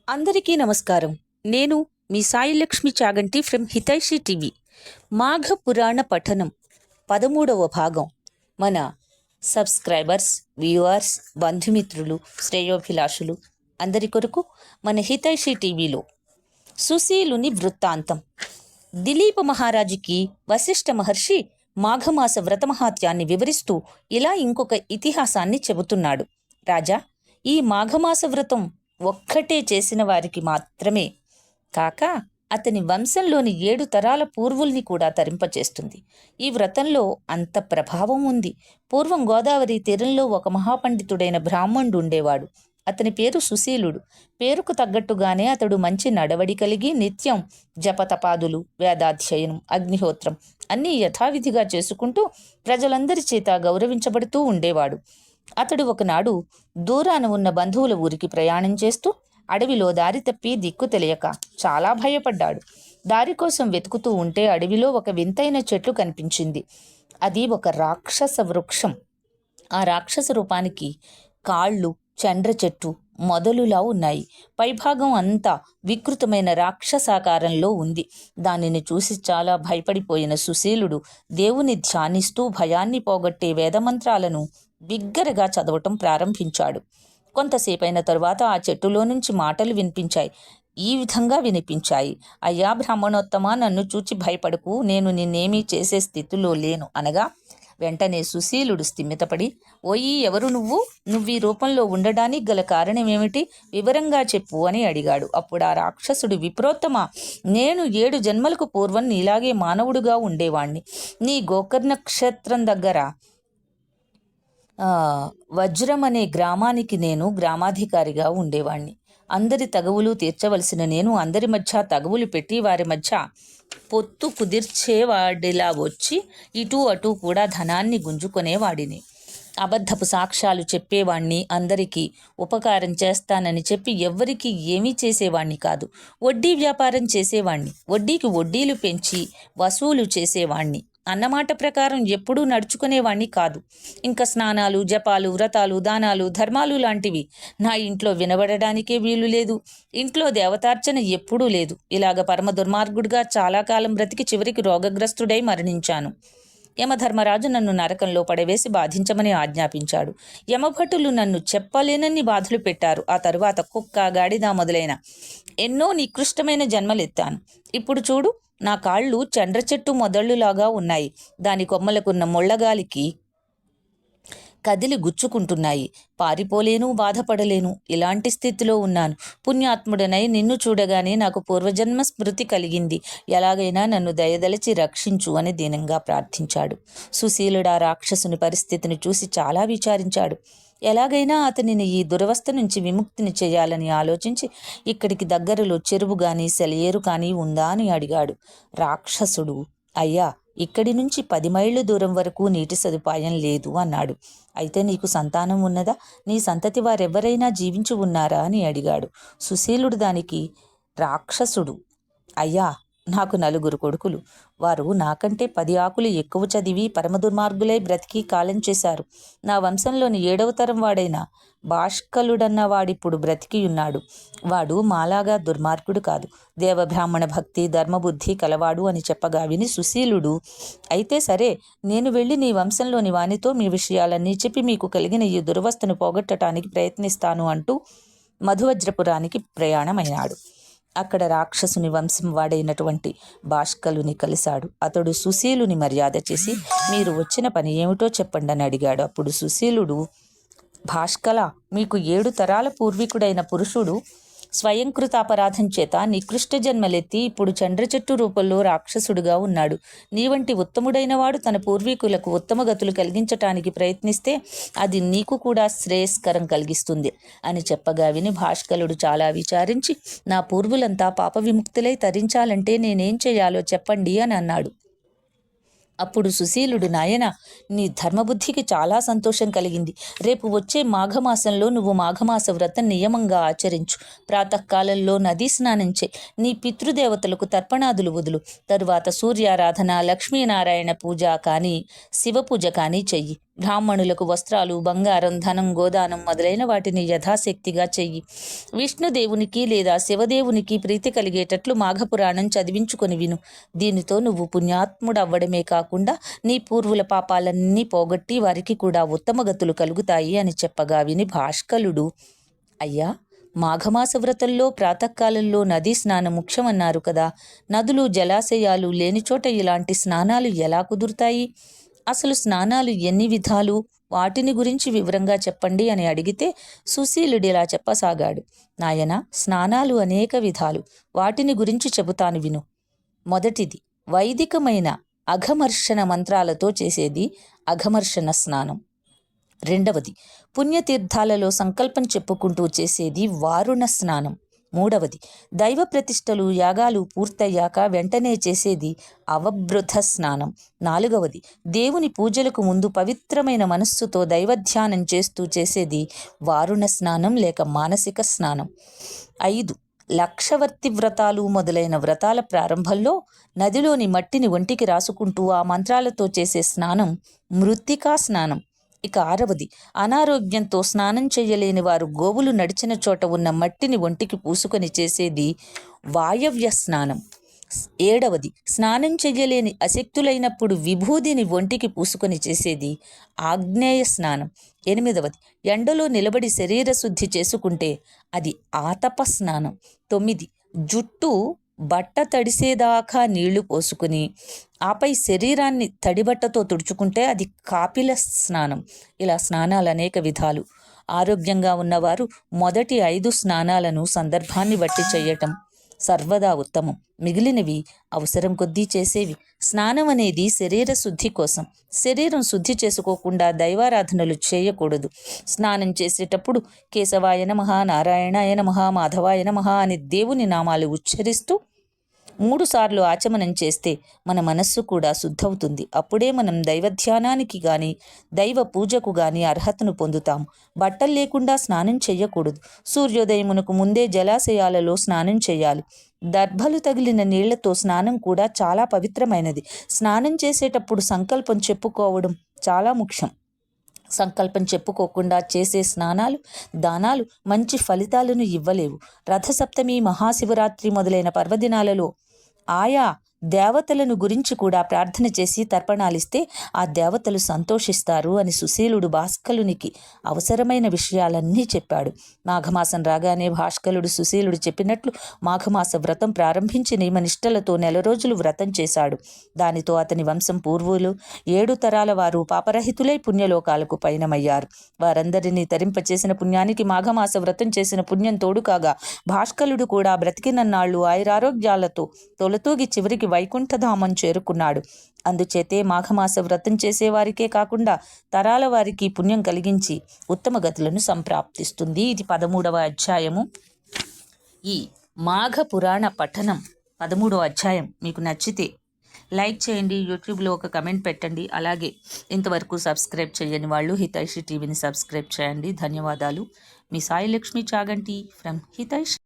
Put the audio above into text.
అందరికీ నమస్కారం. నేను మీ సాయిలక్ష్మి చాగంటి ఫ్రమ్ హితైషి టీవీ. మాఘ పురాణ పఠనం 13వ భాగం మన సబ్స్క్రైబర్స్, వ్యూవర్స్, బంధుమిత్రులు, శ్రేయోభిలాషులు అందరి కొరకు మన హితైషి టీవీలో సుశీలుని వృత్తాంతం. దిలీప మహారాజుకి వశిష్ఠ మహర్షి మాఘమాస వ్రతమహాత్యాన్ని వివరిస్తూ ఇలా ఇంకొక ఇతిహాసాన్ని చెబుతున్నాడు. రాజా, ఈ మాఘమాస వ్రతం ఒక్కటే చేసిన వారికి మాత్రమే కాక అతని వంశంలోని 7 తరాల పూర్వుల్ని కూడా తరింపచేస్తుంది. ఈ వ్రతంలో అంత ప్రభావం ఉంది. పూర్వం గోదావరి తీరంలో ఒక మహాపండితుడైన బ్రాహ్మణుడు ఉండేవాడు. అతని పేరు సుశీలుడు. పేరుకు తగ్గట్టుగానే అతడు మంచి నడవడి కలిగి నిత్యం జపతపాదులు, వేదాధ్యయనం, అగ్నిహోత్రం అన్నీ యథావిధిగా చేసుకుంటూ ప్రజలందరి చేత గౌరవించబడుతూ ఉండేవాడు. అతడు ఒకనాడు దూరాన ఉన్న బంధువుల ఊరికి ప్రయాణం చేస్తూ అడవిలో దారి తప్పి దిక్కు తెలియక చాలా భయపడ్డాడు. దారి కోసం వెతుకుతూ ఉంటే అడవిలో ఒక వింతైన చెట్లు కనిపించింది. అది ఒక రాక్షస వృక్షం. ఆ రాక్షస రూపానికి కాళ్ళు చండ్ర చెట్టు మొదలులా ఉన్నాయి. పైభాగం అంతా వికృతమైన రాక్షసాకారంలో ఉంది. దానిని చూసి చాలా భయపడిపోయిన సుశీలుడు దేవుని ధ్యానిస్తూ భయాన్ని పోగొట్టే వేదమంత్రాలను బిగ్గరగా చదవటం ప్రారంభించాడు. కొంతసేపైన తరువాత ఆ చెట్టులో నుంచి మాటలు వినిపించాయి. ఈ విధంగా వినిపించాయి: అయ్యా బ్రాహ్మణోత్తమ, నన్ను చూచి భయపడకు, నేను నిన్నేమీ చేసే స్థితిలో లేను అనగా వెంటనే సుశీలుడు స్థిమితపడి, ఓయి, ఎవరు నువ్వీ రూపంలో ఉండడానికి గల కారణమేమిటి? వివరంగా చెప్పు అని అడిగాడు. అప్పుడు ఆ రాక్షసుడు, విప్రోత్తమ, నేను 7 జన్మలకు పూర్వం నీలాగే మానవుడుగా ఉండేవాణ్ణి. నీ గోకర్ణ క్షేత్రం దగ్గర వజ్రం అనే గ్రామానికి నేను గ్రామాధికారిగా ఉండేవాణ్ణి. అందరి తగవులు తీర్చవలసిన నేను అందరి మధ్య తగవులు పెట్టి వారి మధ్య పొత్తు కుదిర్చేవాడిలా వచ్చి ఇటు అటు కూడా ధనాన్ని గుంజుకునేవాడిని. అబద్ధపు సాక్ష్యాలు చెప్పేవాణ్ణి, అందరికీ ఉపకారం చేస్తానని చెప్పి ఎవ్వరికీ ఏమీ చేసేవాణ్ణి కాదు. వడ్డీ వ్యాపారం చేసేవాణ్ణి, వడ్డీకి వడ్డీలు పెంచి వసూలు చేసేవాణ్ణి. అన్నమాట ప్రకారం ఎప్పుడూ నడుచుకునేవాణ్ణి కాదు. ఇంకా స్నానాలు, జపాలు, వ్రతాలు, దానాలు, ధర్మాలు లాంటివి నా ఇంట్లో వినబడడానికే వీలు లేదు. ఇంట్లో దేవతార్చన ఎప్పుడూ లేదు. ఇలాగ పరమ దుర్మార్గుడిగా చాలా కాలం బ్రతికి చివరికి రోగగ్రస్తుడై మరణించాను. యమధర్మరాజు నన్ను నరకంలో పడవేసి బాధించమని ఆజ్ఞాపించాడు. యమభటులు నన్ను చెప్పలేనన్ని బాధలు పెట్టారు. ఆ తరువాత కుక్క, గాడిద మొదలైన ఎన్నో నికృష్టమైన జన్మలెత్తాను. ఇప్పుడు చూడు, నా కాళ్ళు చండ్ర చెట్టు మొదళ్ళులాగా ఉన్నాయి. దాని కొమ్మలకున్న ముళ్ళగాలికి కదిలి గుచ్చుకుంటున్నాయి. పారిపోలేను, బాధపడలేను. ఇలాంటి స్థితిలో ఉన్నాను. పుణ్యాత్ముడనై నిన్ను చూడగానే నాకు పూర్వజన్మ స్మృతి కలిగింది. ఎలాగైనా నన్ను దయదలిచి రక్షించు అని దీనంగా ప్రార్థించాడు. సుశీలుడా రాక్షసుని పరిస్థితిని చూసి చాలా విచారించాడు. ఎలాగైనా అతనిని ఈ దురవస్థ నుంచి విముక్తిని చేయాలని ఆలోచించి ఇక్కడికి దగ్గరలో చెరువు కానీ సెలయేరు కానీ ఉందా అని అడిగాడు. రాక్షసుడు, అయ్యా, ఇక్కడి నుంచి 10 మైళ్ళు దూరం వరకు నీటి సదుపాయం లేదు అన్నాడు. అయితే నీకు సంతానం ఉన్నదా? నీ సంతతి వారెవరైనా జీవించి ఉన్నారా అని అడిగాడు. సుశీలుడు దానికి, రాక్షసుడు, అయ్యా, నాకు 4 కొడుకులు. వారు నాకంటే 10 ఆకులు ఎక్కువ చదివి పరమదుర్మార్గులై బ్రతికి కాలం చేశారు. నా వంశంలోని 7వ తరం వాడైన భాష్కలుడన్న వాడిప్పుడు బ్రతికియున్నాడు. వాడు మాలాగా దుర్మార్గుడు కాదు. దేవబ్రాహ్మణ భక్తి, ధర్మబుద్ధి కలవాడు అని చెప్పగా విని సుశీలుడు, అయితే సరే, నేను వెళ్ళి నీ వంశంలోని వానితో మీ విషయాలన్నీ చెప్పి మీకు కలిగిన ఈ దురవస్థను పోగొట్టడానికి ప్రయత్నిస్తాను అంటూ మధువజ్రపురానికి ప్రయాణమైనాడు. అక్కడ రాక్షసుని వంశం వాడైనటువంటి భాష్కలుని కలిశాడు. అతడు సుశీలుని మర్యాద చేసి, మీరు వచ్చిన పని ఏమిటో చెప్పండి అని అడిగాడు. అప్పుడు సుశీలుడు, భాష్కల, మీకు 7 తరాల పూర్వీకుడైన పురుషుడు స్వయంకృతాపరాధం చేత నికృష్ట జన్మలెత్తి ఇప్పుడు చండ్ర చెట్టు రూపంలో రాక్షసుడుగా ఉన్నాడు. నీ వంటి ఉత్తముడైన వాడు తన పూర్వీకులకు ఉత్తమ గతులు కలిగించటానికి ప్రయత్నిస్తే అది నీకు కూడా శ్రేయస్కరం కలిగిస్తుంది అని చెప్పగా విని భాష్కలుడు చాలా విచారించి, నా పూర్వులంతా పాప విముక్తులై తరించాలంటే నేనేం చేయాలో చెప్పండి అని అన్నాడు. అప్పుడు సుశీలుడు, నాయన, నీ ధర్మబుద్ధికి చాలా సంతోషం కలిగింది. రేపు వచ్చే మాఘమాసంలో నువ్వు మాఘమాస వ్రతం నియమంగా ఆచరించు. ప్రాతకాలంలో నదీ స్నానం చేయి. నీ పితృదేవతలకు తర్పణాదులు వదులు. తరువాత సూర్యారాధన, లక్ష్మీనారాయణ పూజ కానీ శివ పూజ కానీ చెయ్యి. బ్రాహ్మణులకు వస్త్రాలు, బంగారం, ధనం, గోదానం మొదలైన వాటిని యథాశక్తిగా చెయ్యి. విష్ణుదేవునికి లేదా శివదేవునికి ప్రీతి కలిగేటట్లు మాఘపురాణం చదివించుకొని విను. దీనితో నువ్వు పుణ్యాత్ముడవ్వడమే కాకుండా నీ పూర్వుల పాపాలన్నీ పోగొట్టి వారికి కూడా ఉత్తమ గతులు కలుగుతాయి అని చెప్పగా విని భాష్కలుడు, అయ్యా, మాఘమాస వ్రతంలో ప్రాతకాలంలో నదీ స్నానం ముఖ్యమన్నారు కదా, నదులు జలాశయాలు లేని చోట ఇలాంటి స్నానాలు ఎలా కుదురుతాయి? అసలు స్నానాలు ఎన్ని విధాలు, వాటిని గురించి వివరంగా చెప్పండి అని అడిగితే సుశీలుడు ఇలా చెప్పసాగాడు, నాయన, స్నానాలు అనేక విధాలు, వాటిని గురించి చెబుతాను విను. మొదటిది వైదికమైన అఘమర్షణ మంత్రాలతో చేసేది అఘమర్షణ స్నానం. రెండవది పుణ్యతీర్థాలలో సంకల్పం చెప్పుకుంటూ చేసేది వారుణ స్నానం. మూడవది దైవ ప్రతిష్టలు, యాగాలు పూర్తయ్యాక వెంటనే చేసేది అవబృధ స్నానం. నాలుగవది దేవుని పూజలకు ముందు పవిత్రమైన మనస్సుతో దైవధ్యానం చేస్తూ చేసేది వారుణ స్నానం లేక మానసిక స్నానం. 5 లక్షవర్తి వ్రతాలు మొదలైన వ్రతాల ప్రారంభంలో నదిలోని మట్టిని ఒంటికి రాసుకుంటూ ఆ మంత్రాలతో చేసే స్నానం మృత్తికా స్నానం. ఇక 6వది అనారోగ్యంతో స్నానం చేయలేని వారు గోవులు నడిచిన చోట ఉన్న మట్టిని ఒంటికి పూసుకొని చేసేది వాయవ్య స్నానం. 7వది స్నానం చెయ్యలేని అశక్తులైనప్పుడు విభూదిని ఒంటికి పూసుకొని చేసేది ఆగ్నేయ స్నానం. 8వది ఎండలో నిలబడి శరీర శుద్ధి చేసుకుంటే అది ఆతప స్నానం. 9 జుట్టు బట్ట తడిసేదాకా నీళ్లు పోసుకుని ఆపై శరీరాన్ని తడిబట్టతో తుడుచుకుంటే అది కాపిల స్నానం. ఇలా స్నానాలు అనేక విధాలు. ఆరోగ్యంగా ఉన్నవారు మొదటి 5 స్నానాలను సందర్భాన్ని బట్టి చేయటం సర్వదా ఉత్తమం. మిగిలినవి అవసరం కొద్దీ చేసేవి. స్నానం అనేది శరీర శుద్ధి కోసం. శరీరం శుద్ధి చేసుకోకుండా దైవారాధనలు చేయకూడదు. స్నానం చేసేటప్పుడు కేశవాయ నమః, నారాయణాయ నమః, మాధవాయ నమః అని దేవుని నామాలు ఉచ్చరిస్తూ 3 సార్లు ఆచమనం చేస్తే మన మనస్సు కూడా శుద్ధవుతుంది. అప్పుడే మనం దైవధ్యానానికి గాని దైవ పూజకు గాని అర్హతను పొందుతాము. బట్టలు లేకుండా స్నానం చెయ్యకూడదు. సూర్యోదయమునకు ముందే జలాశయాలలో స్నానం చేయాలి. దర్భలు తగిలిన నీళ్లతో స్నానం కూడా చాలా పవిత్రమైనది. స్నానం చేసేటప్పుడు సంకల్పం చెప్పుకోవడం చాలా ముఖ్యం. సంకల్పం చెప్పుకోకుండా చేసే స్నానాలు, దానాలు మంచి ఫలితాలను ఇవ్వలేవు. రథసప్తమి, మహాశివరాత్రి మొదలైన పర్వదినాలలో ఆయా దేవతలను గురించి కూడా ప్రార్థన చేసి తర్పణాలిస్తే ఆ దేవతలు సంతోషిస్తారు అని సుశీలుడు భాస్కలునికి అవసరమైన విషయాలన్నీ చెప్పాడు. మాఘమాసం రాగానే భాస్కలుడు సుశీలుడు చెప్పినట్లు మాఘమాస వ్రతం ప్రారంభించి నియమనిష్టలతో 1 రోజులు వ్రతం చేశాడు. దానితో అతని వంశం పూర్వులు 7 తరాల వారు పాపరహితులై పుణ్యలోకాలకు పయనమయ్యారు. వారందరినీ తరింపచేసిన పుణ్యానికి మాఘమాస వ్రతం చేసిన పుణ్యం తోడు కాగా భాస్కలుడు కూడా బ్రతికినన్నాళ్ళు ఆయురారోగ్యాలతో తొలతూగి చివరికి వైకుంఠధామం చేరుకున్నాడు. అందుచేతే మాఘమాస వ్రతం చేసేవారికే కాకుండా తరాల వారికి పుణ్యం కలిగించి ఉత్తమ గతులను సంప్రాప్తిస్తుంది. ఇది 13వ అధ్యాయము. ఈ మాఘ పురాణ పఠనం 13వ అధ్యాయం మీకు నచ్చితే లైక్ చేయండి, యూట్యూబ్లో ఒక కమెంట్ పెట్టండి. అలాగే ఇంతవరకు సబ్స్క్రైబ్ చేయని వాళ్ళు హితైషి టీవీని సబ్స్క్రైబ్ చేయండి. ధన్యవాదాలు. మీ సాయి లక్ష్మి చాగంటి ఫ్రమ్ హితైషి.